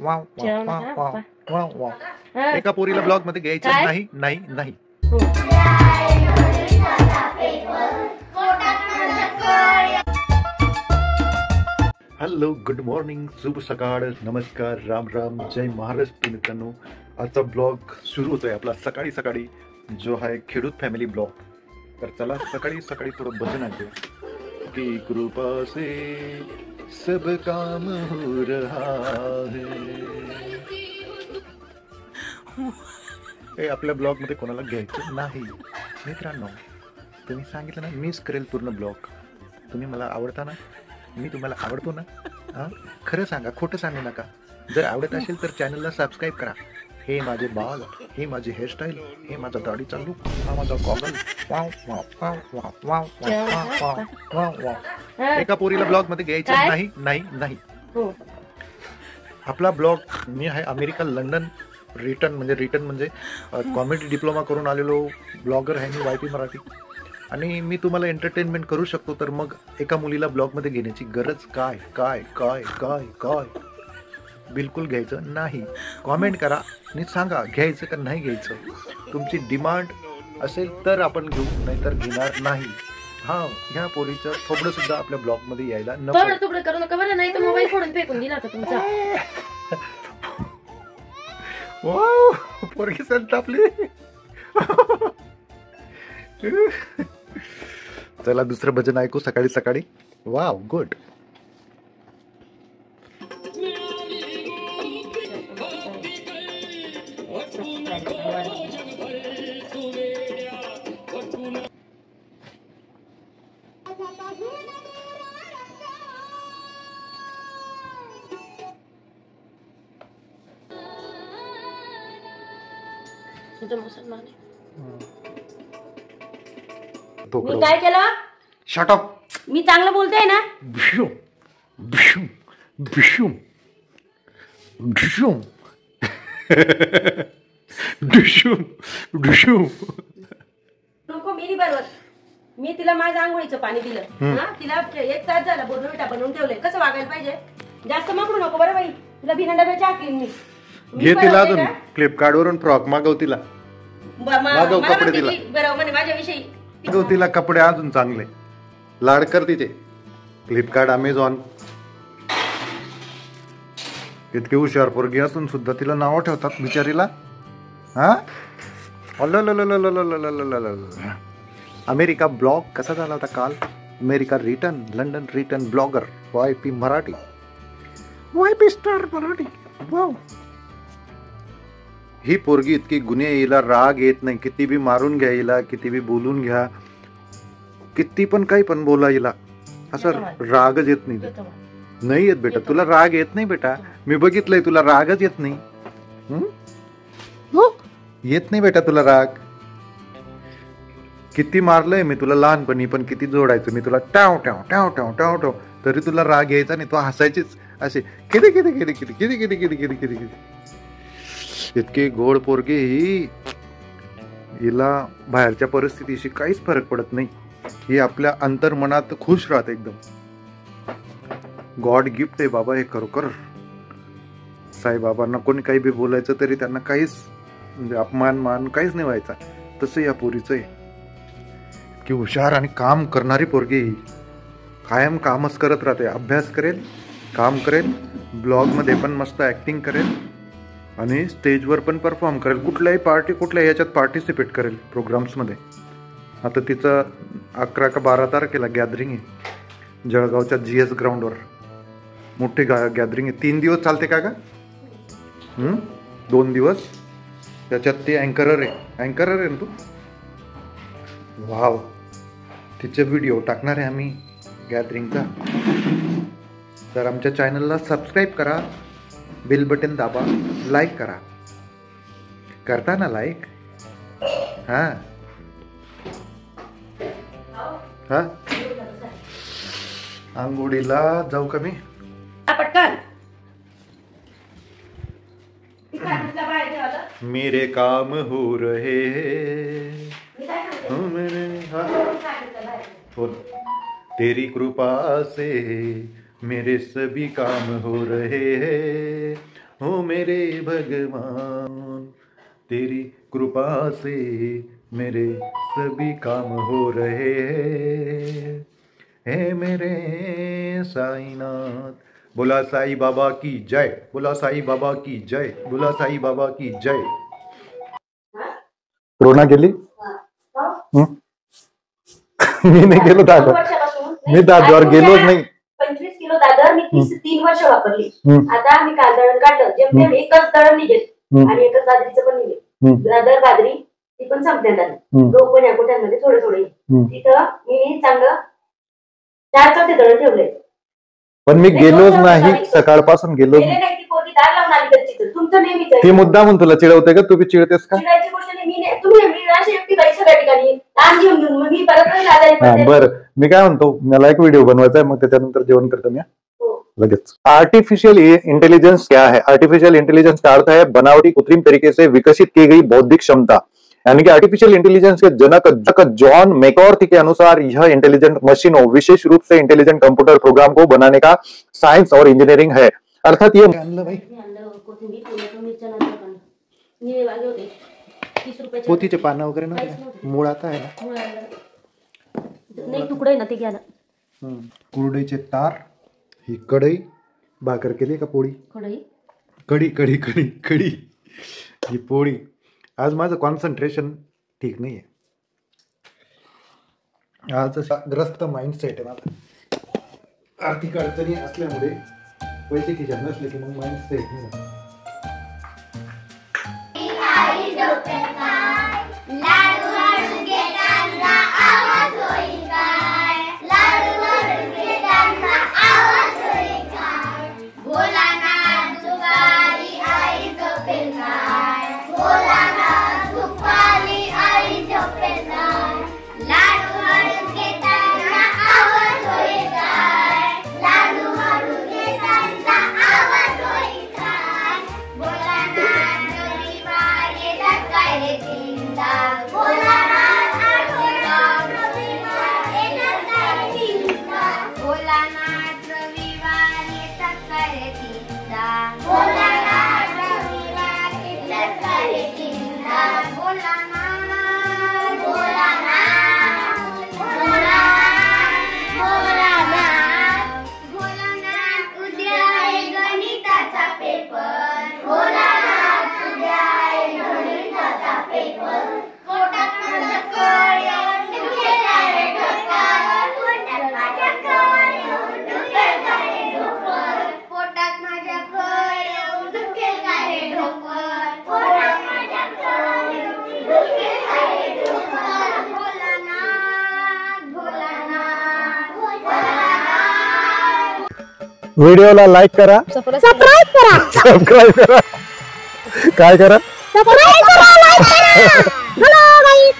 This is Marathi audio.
वाव जेवण वाव का? Wow wow wow. हा. एका पोरीला ब्लॉग मध्ये घ्यायचं काय? नाही नाही नाही. हो. हॅलो, गुड मॉर्निंग, शुभ सकाळ, नमस्कार, राम राम, जय महाराष्ट्र मित्रांनो. आजचा ब्लॉग सुरू होतोय आपला सकाळी सकाळी, जो आहे खेडूत फॅमिली ब्लॉग. तर चला सकाळी सकाळी थोडं भजन ऐकूया. की कृपा से सब काम हो रहा है. हे आपल्या ब्लॉग मध्ये कोणाला घ्यायचं नाही मित्रांनो. तुम्ही सांगितलं ना, मीच करेल पूर्ण ब्लॉग. तुम्ही मला आवडता ना, मी तुम्हाला आवडतो ना. हां, खरं सांगा, खोटं सांगू नका. जर आवडत असेल तर चॅनलला सबस्क्राईब करा. हे माझे बाल, हे माझी हेअरस्टाईल, हे माझा दाढीचा लुक, हा माझा goggle. Wow wow wow wow wow wow wow wow wow. एका पोरीला ब्लॉग मध्ये घ्यायचं काय? नाही नाही नाही. हो. आपला ब्लॉग, मी आहे अमेरिका लंडन रिटर्न म्हणजे कॉमेडी डिप्लोमा करून आलेलो ब्लॉगर आहे मी, YP मराठी. आणि मी तुम्हाला एंटरटेनमेंट करू शकतो. तर मग एका मुलीला ब्लॉगमध्ये घेण्याची गरज काय काय काय काय काय? बिलकुल घ्यायचं नाही. कॉमेंट करा आणि सांगा घ्यायचं का नाही घ्यायचं. तुमची डिमांड असेल तर आपण घेऊ, नाहीतर घेणार नाही. हा, ह्या पोरीचं थोडं सुद्धा आपल्या ब्लॉगमध्ये यायला नको. थोडं तुकडं करू नका बरं, नाही तर मोबाईल फोडून फेकून दिला होता तुमचा. वाव, पोरगी संतापली. चला दुसरं भजन ऐकू सकाळी सकाळी. Wow, good. मुसलमान आहे. मी मी काय केलं? Shut up. मी चांगलं बोलते ना. भिशुम भिशुम भिशुम भिशुम भिशुम भिशुम. नको, मी नाही बरोबर. मी तिला माझ्या आंघोळीचं पाणी दिलं. हा, तिला 1 तास झाला बोर्नविटा बनवून ठेवलंय. कसं वागायला पाहिजे? जास्त मागू नको बरं बाई. तिला बिना डब्याची आखली मी. घे तिला अजून फ्लिपकार्ट वरून फ्रॉक मागव तिला. मागव कपडे तिला. बरं म्हणे माझ्याविषयी. मागव तिला कपडे अजून चांगले. लाड कर तिचे. Flipkart, Amazon. इतकी हुशार पोरगी असून सुद्धा तिला नाव ठेवतात बिचारीला. हा, अमेरिका ब्लॉग कसा झाला होता काल. America return, London return blogger YP Marathi, YP star Marathi. Wow. ही पोरगी इतकी गुन्हे, हिला राग येत नाही. किती बी मारून घ्या हिला, किती बी बोलून घ्या, किती पण काही पण बोला हिला, असं रागच येत नाही. नाही येत बेटा, तुला राग येत नाही बेटा. मी बघितलंय, तुला रागच येत नाही. येत नाही बेटा तुला राग. किती मारलंय मी तुला लहानपणी, पण किती जोडायचं मी तुला, टाव टाव टाव टाव टाव टाव, तरी तुला राग यायचा नाही. तू हसायचीच असे, किती किती किती किती किती किती किती किती किती किती. इतकी गोड पोरगी ही, हिला बाहेरच्या परिस्थितीशी काहीच फरक पडत नाही. ही आपल्या अंतर्मनात खुश राहते एकदम. गॉड गिफ्ट आहे बाबा हे, खरोखर. साईबाबांना कोणी काही बी बोलायचं तरी त्यांना काहीच म्हणजे अपमान मान काहीच नाही व्हायचा. तसं या पोरीचं आहे. की हुशार आणि काम करणारी पोरगी ही. कायम कामच करत राहते. अभ्यास करेल, काम करेल, ब्लॉगमध्ये पण मस्त ॲक्टिंग करेल आणि स्टेजवर पण परफॉर्म करेल. कुठल्याही कुठल्याही याच्यात पार्टिसिपेट करेल प्रोग्राम्समध्ये. आता तिचं 11 का 12 तारखेला गॅदरिंग आहे जळगावच्या GS ग्राउंडवर. मोठी गॅदरिंग आहे. 3 दिवस चालते का ग? 2 दिवस. त्याच्यात ती अँकरर आहे ना तू. वाव. तिचे व्हिडिओ टाकणार आहे आम्ही गॅदरिंगचा. तर आमच्या चॅनलला सबस्क्राईब करा, बेल बटन दाबा, लाईक करा. करता ना लाईक? हा हा. आंघोळीला जाऊ का मी? पटकन. मेरे काम हो रहे तेरी कृपा से मेरे सभी काम हो रहे हैं. मेरे भगवान, तेरी कृपा से मेरे सभी काम हो रहे हैं, हे मेरे साईनाथ। बोला साई बाबा की जय, बोला साई बाबा की जय, बोला साई बाबा की जय। कोरोना गेली? मी नाही गेलो दादर, मी दादर गेलोच नाही। 25 किलो दादर मी 3 वर्ष वापरली। आता मी काल दळण काढलं, जेमतेम एकच दळण निघेल आणि एकच बाजरीचं पण निघेल। दादर बाजरी ती पण संपण्यात आली, लोक पण या कोट्यांमध्ये थोडे थोडे। तिथं मी चांगलं 4 चौथे दळण ठेवले, पण मी गेलोच नाही, सकाळपासून गेलोच नाही। तुमचं नेहमीच ती मुद्दा म्हणून तुला चिडवते का? तू बी चिडतेस का? चिडायची गोष्ट नाही, मी तुम्ही अशी एकटी बाई सगळ्या ठिकाणी ताण घेऊन घेऊन मी परत आजारी पडते। बरं, मी काय म्हणतो, मला एक व्हिडिओ बनवायचा है, मग त्याच्यानंतर जेवण करतो मी लगेच। आर्टिफिशियल इंटेलिजेंस क्या है? आर्टिफिशियल इंटेलिजेंस का अर्थ है बनावटी कृत्रिम तरीके से विकसित की गई बौद्धिक क्षमता, यानी कि आर्टिफिशियल इंटेलिजेंस के जनक जॉन मैकॉर्थी के अनुसार यह इंटेलिजेंट मशीनों, विशेष रूप से इंटेलिजेंट कंप्यूटर प्रोग्राम को बनाने का साइंस और इंजीनियरिंग है। अर्थात ये पोथीचे पानं वगैरे नव्हते, मूळ आता आहे ना, नाही तुकडे ना ते घ्या ना। कुरडईचे तार, ही कढई, भाकर केली का पोळी? कढी कढी कढी कढी, ही पोळी। आज माझं कॉन्सन्ट्रेशन ठीक नाही आहे, आज ग्रस्त माइंडसेट आहे माझा। आर्थिक अडचणी असल्यामुळे पैसे खिशात नसले की मग माइंडसेट नाही। व्हिडिओला लाईक करा, सबस्क्राइब करा, काय करा, सबस्क्राइब करा, लाईक करा। Hello guys.